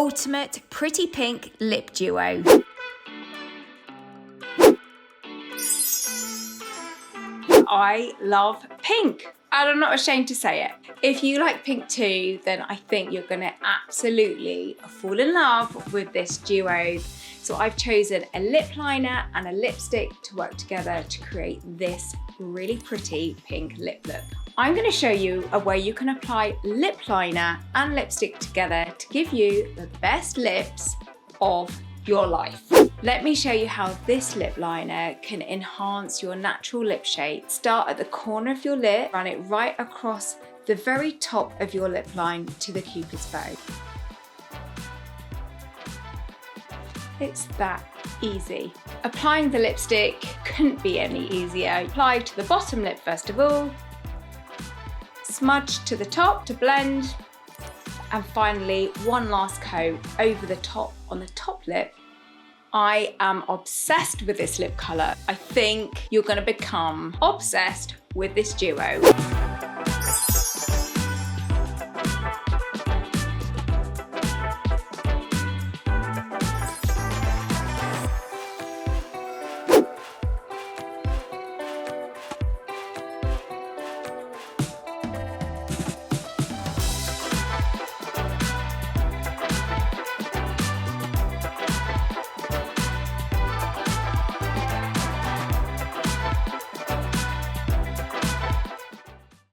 ultimate pretty pink lip duo. I love pink, and I'm not ashamed to say it. If you like pink too, then I think you're gonna absolutely fall in love with this duo. So I've chosen a lip liner and a lipstick to work together to create this really pretty pink lip look. I'm gonna show you a way you can apply lip liner and lipstick together to give you the best lips of your life. Let me show you how this lip liner can enhance your natural lip shape. Start at the corner of your lip, run it right across the very top of your lip line to the cupid's bow. It's that easy. Applying the lipstick couldn't be any easier. Apply to the bottom lip first of all, smudge to the top to blend, and finally one last coat over the top on the top lip. I am obsessed with this lip colour. I think you're going to become obsessed with this duo.